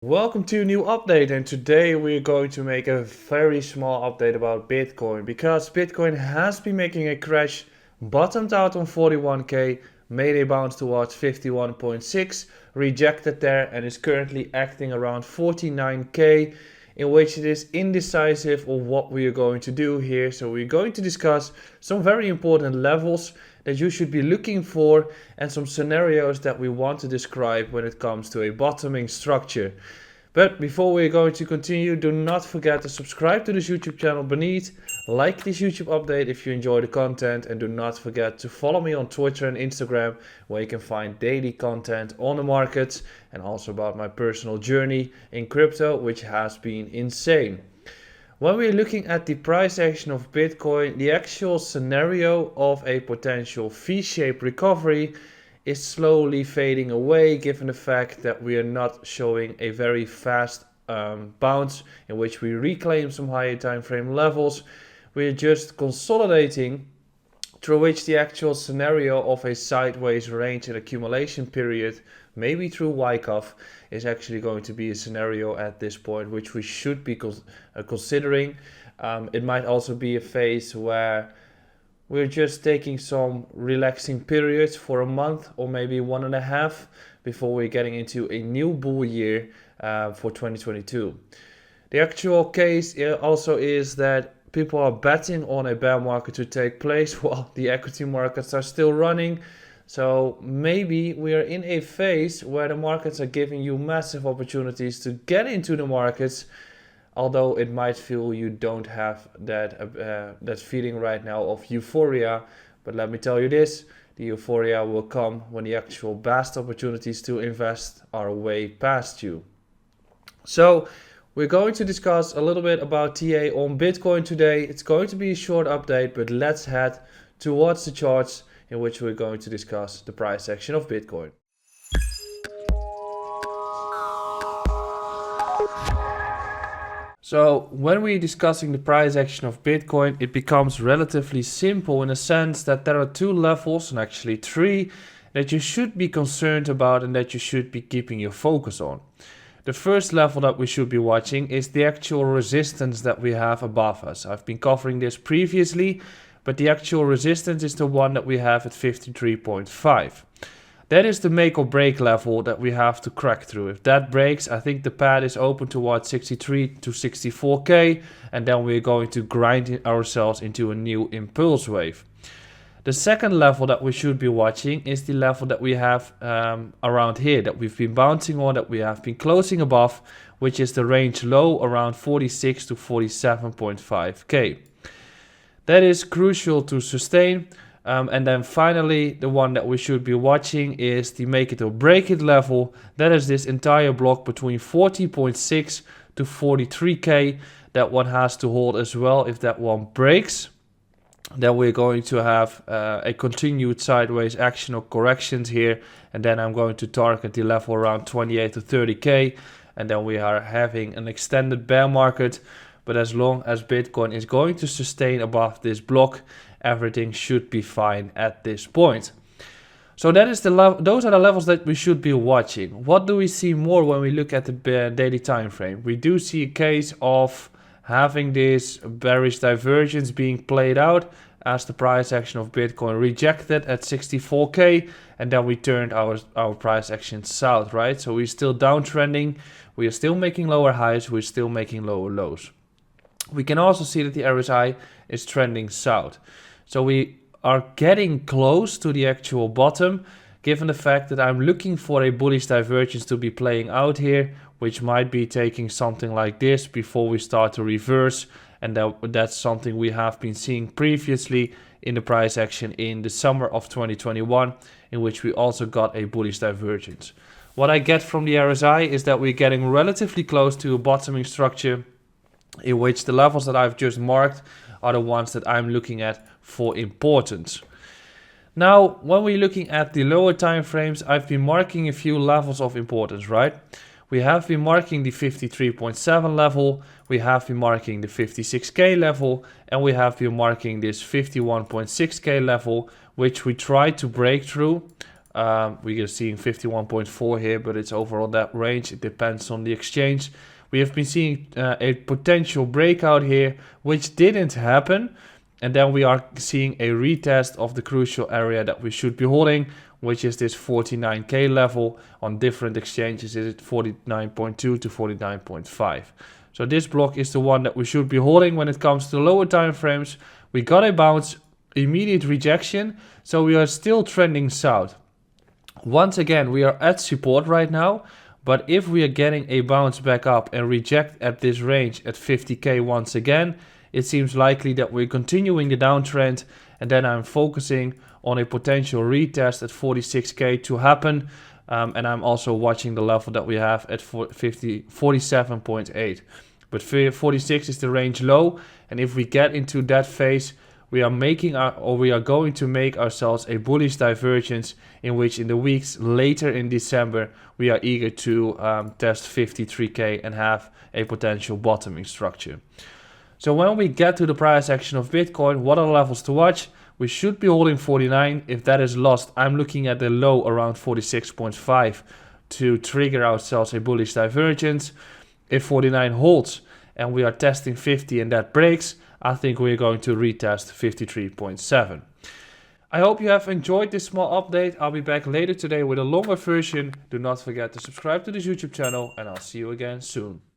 Welcome to a new update, and today we're going to make a very small update about Bitcoin because Bitcoin has been making a crash, bottomed out on 41k, made a bounce towards 51.6, rejected there and is currently acting around 49k, in which it is indecisive of what we are going to do here. So we're going to discuss some very important levels that you should be looking for and some scenarios that we want to describe when it comes to a bottoming structure. But before we're going to continue, do not forget to subscribe to this YouTube channel beneath, like this YouTube update if you enjoy the content, and do not forget to follow me on Twitter and Instagram, where you can find daily content on the markets and also about my personal journey in crypto, which has been insane. When we're looking at the price action of Bitcoin, the actual scenario of a potential V-shaped recovery is slowly fading away, given the fact that we are not showing a very fast bounce in which we reclaim some higher time frame levels. We're just consolidating, through which the actual scenario of a sideways range and accumulation period, maybe through Wyckoff, is actually going to be a scenario at this point which we should be considering. It might also be a phase where we're just taking some relaxing periods for a month or maybe 1.5 before we're getting into a new bull year for 2022. The actual case also is that people are betting on a bear market to take place while the equity markets are still running. So maybe we are in a phase where the markets are giving you massive opportunities to get into the markets, although it might feel you don't have that feeling right now of euphoria. But let me tell you this, the euphoria will come when the actual best opportunities to invest are way past you. So we're going to discuss a little bit about TA on Bitcoin today. It's going to be a short update, but let's head towards the charts in which we're going to discuss the price action of Bitcoin. So when we're discussing the price action of Bitcoin, it becomes relatively simple in a sense that there are two levels, and actually three, that you should be concerned about and that you should be keeping your focus on. The first level that we should be watching is the actual resistance that we have above us. I've been covering this previously, but the actual resistance is the one that we have at 53.5. That is the make or break level that we have to crack through. If that breaks, I think the path is open towards 63 to 64k, and then we're going to grind ourselves into a new impulse wave. The second level that we should be watching is the level that we have around here, that we've been bouncing on, that we have been closing above, which is the range low around 46 to 47.5k. That is crucial to sustain. And then finally, the one that we should be watching is the make it or break it level. That is this entire block between 40.6 to 43k. That one has to hold as well. If that one breaks, then we're going to have a continued sideways action or corrections here. And then I'm going to target the level around 28 to 30k. And then we are having an extended bear market. But as long as Bitcoin is going to sustain above this block, everything should be fine at this point. So that is those are the levels that we should be watching. What do we see more when we look at the daily time frame? We do see a case of having this bearish divergence being played out as the price action of Bitcoin rejected at 64k, and then we turned our price action south, right? So we're still downtrending, we are still making lower highs, we're still making lower lows. We can also see that the RSI is trending south. So we are getting close to the actual bottom, given the fact that I'm looking for a bullish divergence to be playing out here, which might be taking something like this before we start to reverse. And that's something we have been seeing previously in the price action in the summer of 2021, in which we also got a bullish divergence. What I get from the RSI is that we're getting relatively close to a bottoming structure, in which the levels that I've just marked are the ones that I'm looking at for importance. Now, when we're looking at the lower time frames, I've been marking a few levels of importance, right? We have been marking the 53.7 level, we have been marking the 56k level, and we have been marking this 51.6k level, which we tried to break through We are seeing 51.4 here, but it's overall that range. It depends on the exchange. We have been seeing a potential breakout here, which didn't happen. And then we are seeing a retest of the crucial area that we should be holding, which is this 49k level. On different exchanges is it 49.2 to 49.5. So this block is the one that we should be holding when it comes to lower time frames. We got a bounce, immediate rejection, so we are still trending south. Once again, we are at support right now, but if we are getting a bounce back up and reject at this range at 50k once again, it seems likely that we're continuing the downtrend, and then I'm focusing on a potential retest at 46k to happen. And I'm also watching the level that we have at 47.8. But 46 is the range low, and if we get into that phase, we are going to make ourselves a bullish divergence, in which in the weeks later in December we are eager to test 53k and have a potential bottoming structure. So when we get to the price action of Bitcoin, what are the levels to watch? We should be holding 49. If that is lost, I'm looking at the low around 46.5 to trigger ourselves a bullish divergence. If 49 holds and we are testing 50 and that breaks, I think we're going to retest 53.7. I hope you have enjoyed this small update. I'll be back later today with a longer version. Do not forget to subscribe to this YouTube channel, and I'll see you again soon.